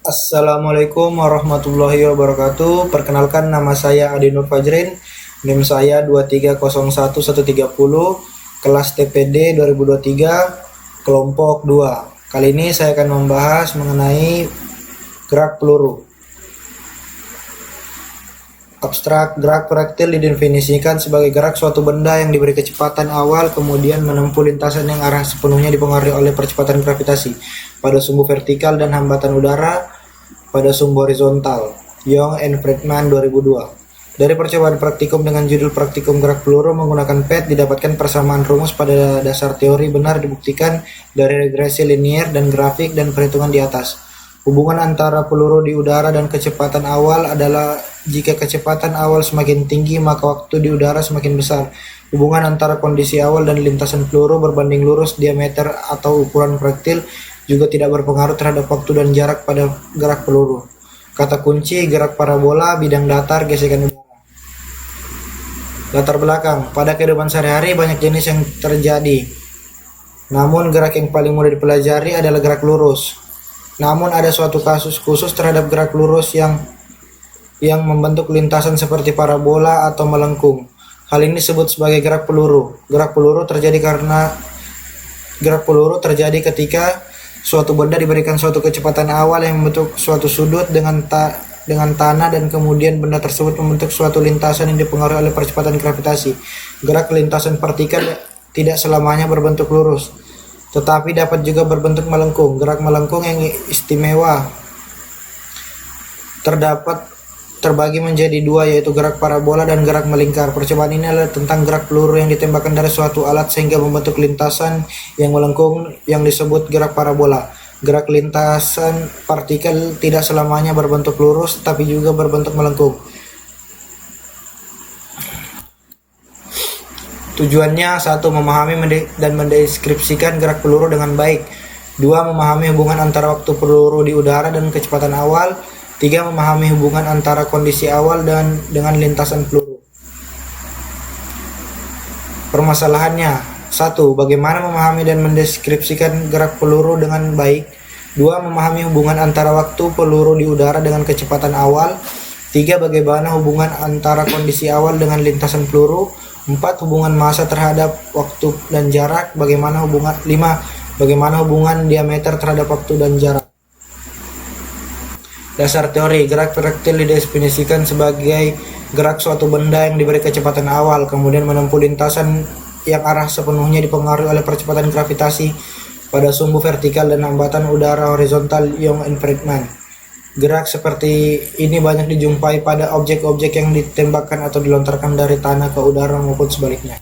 Assalamualaikum warahmatullahi wabarakatuh. Perkenalkan, nama saya Adi Nur Fajrin. NIM saya 2301130, kelas TPD 2023, kelompok 2. Kali ini saya akan membahas mengenai gerak peluru. Abstrak, gerak proyektil didefinisikan sebagai gerak suatu benda yang diberi kecepatan awal kemudian menempuh lintasan yang arah sepenuhnya dipengaruhi oleh percepatan gravitasi pada sumbu vertikal dan hambatan udara pada sumbu horizontal. Young and Friedman 2002. Dari percobaan praktikum dengan judul Praktikum Gerak Peluru menggunakan PET didapatkan persamaan rumus pada dasar teori benar dibuktikan dari regresi linier dan grafik dan perhitungan di atas. Hubungan antara peluru di udara dan kecepatan awal adalah jika kecepatan awal semakin tinggi maka waktu di udara semakin besar. Hubungan antara kondisi awal dan lintasan peluru berbanding lurus diameter atau ukuran proyektil juga tidak berpengaruh terhadap waktu dan jarak pada gerak peluru. Kata kunci gerak parabola, bidang datar, gesekan udara. Latar belakang, pada kehidupan sehari-hari banyak jenis yang terjadi. Namun gerak yang paling mudah dipelajari adalah gerak lurus. Namun ada suatu kasus khusus terhadap gerak lurus yang membentuk lintasan seperti parabola atau melengkung. Hal ini disebut sebagai gerak peluru. Gerak peluru terjadi ketika suatu benda diberikan suatu kecepatan awal yang membentuk suatu sudut dengan tanah dan kemudian benda tersebut membentuk suatu lintasan yang dipengaruhi oleh percepatan gravitasi. Gerak lintasan vertikal tidak selamanya berbentuk lurus, tetapi dapat juga berbentuk melengkung. Gerak melengkung yang istimewa terbagi menjadi dua, yaitu gerak parabola dan gerak melingkar. Percobaan ini adalah tentang gerak peluru yang ditembakkan dari suatu alat sehingga membentuk lintasan yang melengkung yang disebut gerak parabola. Gerak lintasan partikel tidak selamanya berbentuk lurus, tapi juga berbentuk melengkung. Tujuannya: 1. Memahami dan mendeskripsikan gerak peluru dengan baik. 2. Memahami hubungan antara waktu peluru di udara dan kecepatan awal. 3. Memahami hubungan antara kondisi awal dengan lintasan peluru. Permasalahannya: 1. Bagaimana memahami dan mendeskripsikan gerak peluru dengan baik. 2. Memahami hubungan antara waktu peluru di udara dengan kecepatan awal. 3. Bagaimana hubungan antara kondisi awal dengan lintasan peluru. 4. Hubungan massa terhadap waktu dan jarak. 5. Bagaimana hubungan diameter terhadap waktu dan jarak. Dasar teori gerak proyektil didefinisikan sebagai gerak suatu benda yang diberi kecepatan awal kemudian menempuh lintasan yang arah sepenuhnya dipengaruhi oleh percepatan gravitasi pada sumbu vertikal dan hambatan udara horizontal. Young and Friedman. Gerak seperti ini banyak dijumpai pada objek-objek yang ditembakkan atau dilontarkan dari tanah ke udara maupun sebaliknya.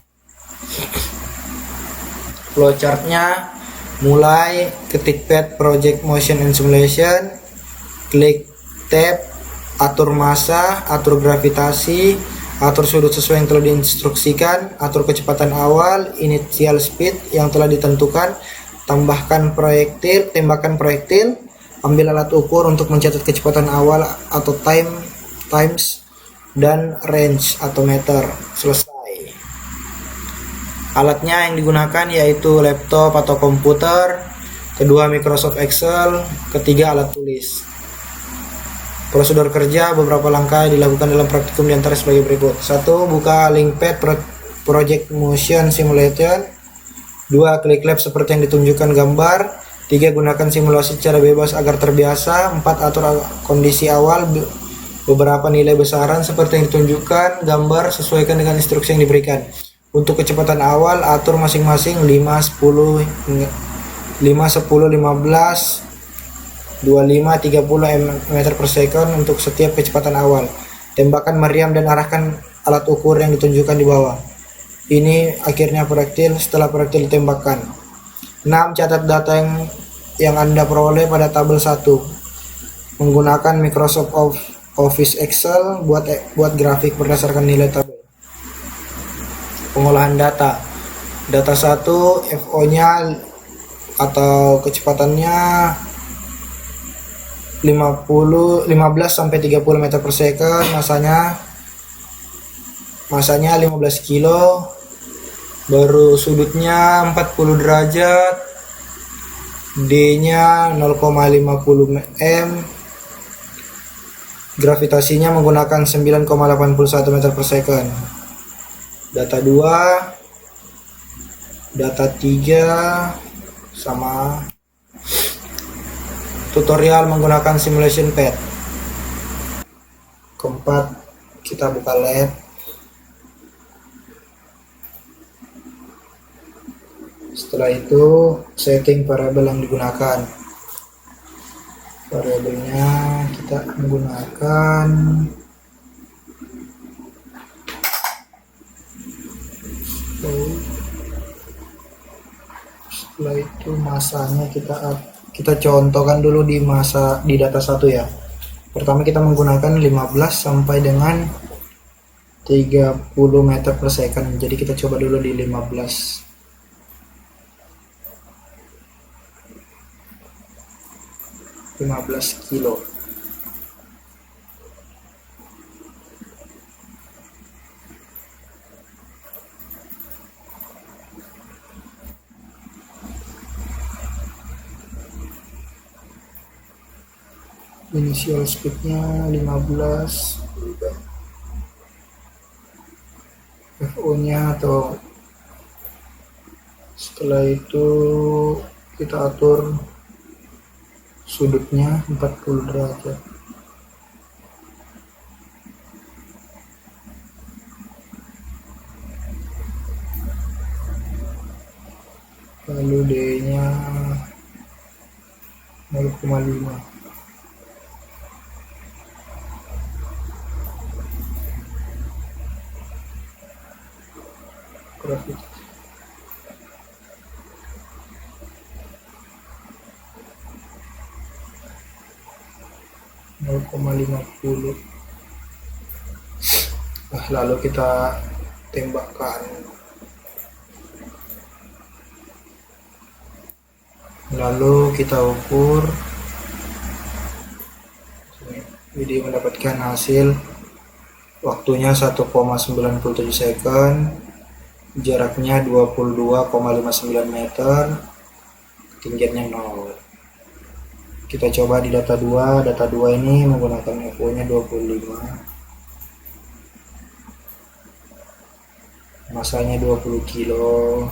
Flowchartnya mulai ketik PET Project Motion and Simulation, klik tab, atur massa, atur gravitasi, atur sudut sesuai yang telah diinstruksikan, atur kecepatan awal, initial speed yang telah ditentukan, tambahkan proyektil, tembakan proyektil. Ambil alat ukur untuk mencatat kecepatan awal atau times dan range atau meter. Selesai. Alatnya yang digunakan yaitu laptop atau komputer, kedua Microsoft Excel, ketiga alat tulis. Prosedur kerja beberapa langkah dilakukan dalam praktikum diantara sebagai berikut. 1. Buka link PET Project Motion Simulation. 2. Klik lab seperti yang ditunjukkan gambar. 3. Gunakan simulasi secara bebas agar terbiasa. 4. Atur kondisi awal beberapa nilai besaran seperti yang ditunjukkan gambar, sesuaikan dengan instruksi yang diberikan. Untuk kecepatan awal atur masing-masing 5, 10, 15, 25, 30 meter per second untuk setiap kecepatan awal. Tembakan meriam dan arahkan alat ukur yang ditunjukkan di bawah. Ini akhirnya proyektil setelah proyektil ditembakkan. 6. Catat data yang Anda peroleh pada tabel 1. Menggunakan Microsoft Office Excel buat grafik berdasarkan nilai tabel. Pengolahan data. Data 1 FO-nya atau kecepatannya 15 sampai 30 meter per second, masanya 15 kilo, baru sudutnya 40 derajat, D nya 0,50 mm, Gravitasinya menggunakan 9,81 meter per second. Data 2, data 3, sama tutorial menggunakan simulation pad. Keempat, kita buka lab. Setelah itu setting variabel yang digunakan. Variabelnya kita menggunakan setelah itu masanya kita contohkan dulu di data 1 ya. Pertama kita menggunakan 15 sampai dengan 30 meter per second. Jadi kita coba dulu di 15 kilo. Initial speednya 15, FO nya atau setelah itu kita atur sudutnya 40 derajat. Lalu D nya 0,5. Grafik 0,50. Lalu kita tembakkan, lalu kita ukur. Jadi mendapatkan hasil waktunya 1,97 second, jaraknya 22,59 meter, ketinggiannya 0. Kita coba di data 2. Data 2 ini menggunakan FO nya 25, masanya 20 kilo,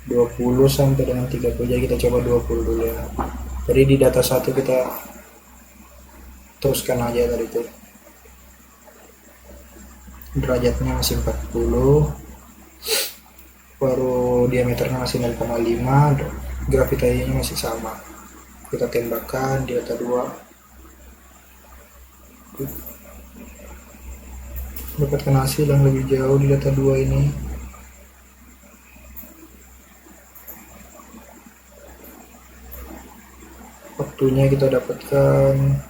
20 sampai dengan 30. Jadi kita coba 20 dulu ya. Jadi di data 1 kita teruskan aja tadi itu. Derajatnya masih 40, baru diameternya masih 0,5, gravitasinya masih sama. Kita tembakkan di data 2, dapatkan hasil yang lebih jauh di data 2 ini. Waktunya kita dapatkan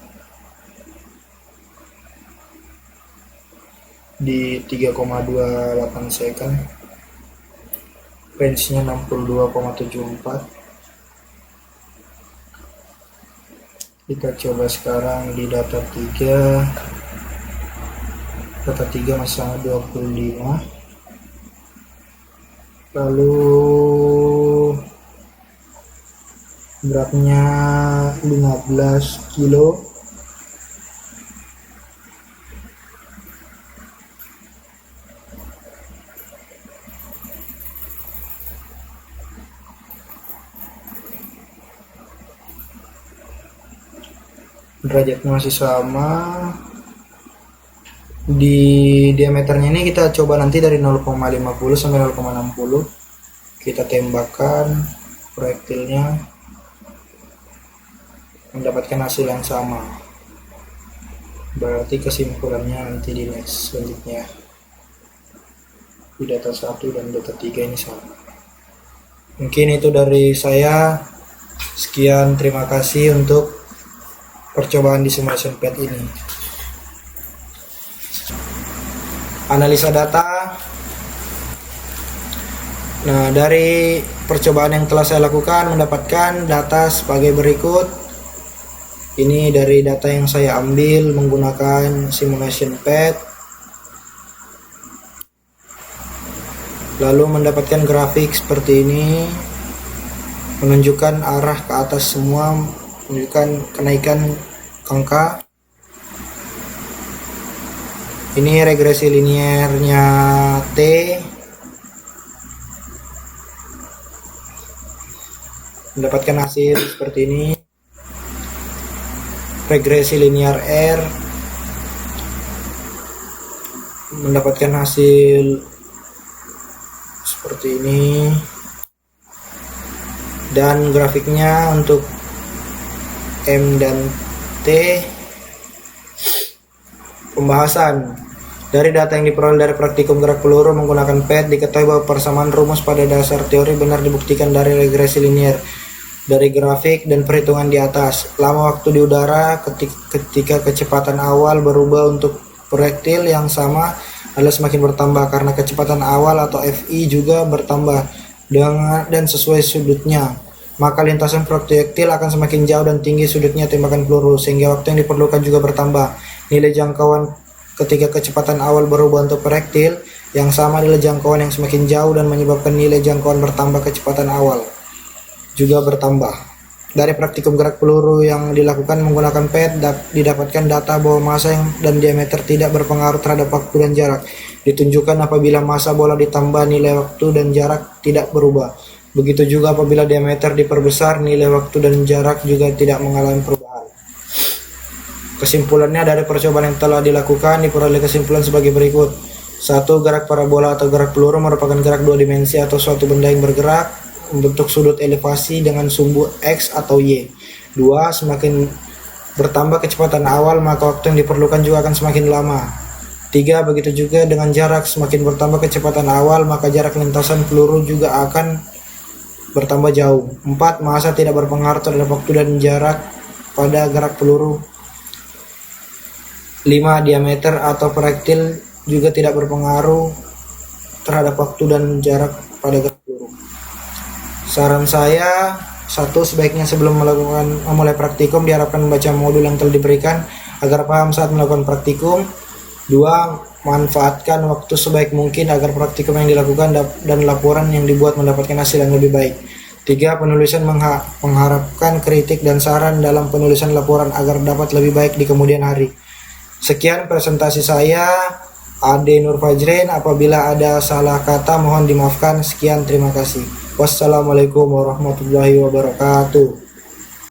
di 3,28 second, range-nya 62,74. Kita coba sekarang di data 3. Data 3 masih sama 25. Lalu beratnya 15 kilo. Derajatnya masih sama. Di diameternya ini kita coba nanti dari 0,50 sampai 0,60. Kita tembakkan proyektilnya, mendapatkan hasil yang sama. Berarti kesimpulannya nanti di next selanjutnya di data 1 dan data 3 ini sama. Mungkin itu dari saya. Sekian, terima kasih untuk percobaan di simulation pad ini. Analisa data. Nah, dari percobaan yang telah saya lakukan mendapatkan data sebagai berikut. Ini dari data yang saya ambil menggunakan simulation pad. Lalu mendapatkan grafik seperti ini, menunjukkan arah ke atas semua, menunjukkan kenaikan angka. Ini regresi liniernya T. Mendapatkan hasil seperti ini. Regresi linear R mendapatkan hasil seperti ini. Dan grafiknya untuk M dan T. Pembahasan. Dari data yang diperoleh dari praktikum gerak peluru menggunakan PET, diketahui bahwa persamaan rumus pada dasar teori benar dibuktikan dari regresi linier dari grafik dan perhitungan di atas. Lama waktu di udara ketika kecepatan awal berubah untuk proyektil yang sama adalah semakin bertambah karena kecepatan awal atau FI juga bertambah dan sesuai sudutnya. Maka lintasan proyektil akan semakin jauh dan tinggi sudutnya tembakan peluru, sehingga waktu yang diperlukan juga bertambah. Nilai jangkauan ketika kecepatan awal berubah untuk proyektil yang sama adalah jangkauan yang semakin jauh dan menyebabkan nilai jangkauan bertambah kecepatan awal juga bertambah. Dari praktikum gerak peluru yang dilakukan menggunakan PET didapatkan data bahwa massa dan diameter tidak berpengaruh terhadap waktu dan jarak. Ditunjukkan apabila massa bola ditambah, nilai waktu dan jarak tidak berubah. Begitu juga apabila diameter diperbesar, nilai waktu dan jarak juga tidak mengalami perubahan. Kesimpulannya dari percobaan yang telah dilakukan diperoleh kesimpulan sebagai berikut. 1. Gerak parabola atau gerak peluru merupakan gerak dua dimensi atau suatu benda yang bergerak membentuk sudut elevasi dengan sumbu X atau Y. 2. Semakin bertambah kecepatan awal, maka waktu yang diperlukan juga akan semakin lama. 3. Begitu juga dengan jarak, semakin bertambah kecepatan awal, maka jarak lintasan peluru juga akan bertambah jauh. 4. Massa tidak berpengaruh terhadap waktu dan jarak pada gerak peluru. 5. Diameter atau proyektil juga tidak berpengaruh terhadap waktu dan jarak pada gerak peluru. Saran saya, 1. Sebaiknya sebelum memulai praktikum diharapkan membaca modul yang telah diberikan agar paham saat melakukan praktikum. 2. Manfaatkan waktu sebaik mungkin agar praktikum yang dilakukan dan laporan yang dibuat mendapatkan hasil yang lebih baik. 3. Penulisan mengharapkan kritik dan saran dalam penulisan laporan agar dapat lebih baik di kemudian hari. Sekian presentasi saya, Ade Nur Fajrin. Apabila ada salah kata mohon dimaafkan. Sekian, terima kasih. Wassalamualaikum warahmatullahi wabarakatuh.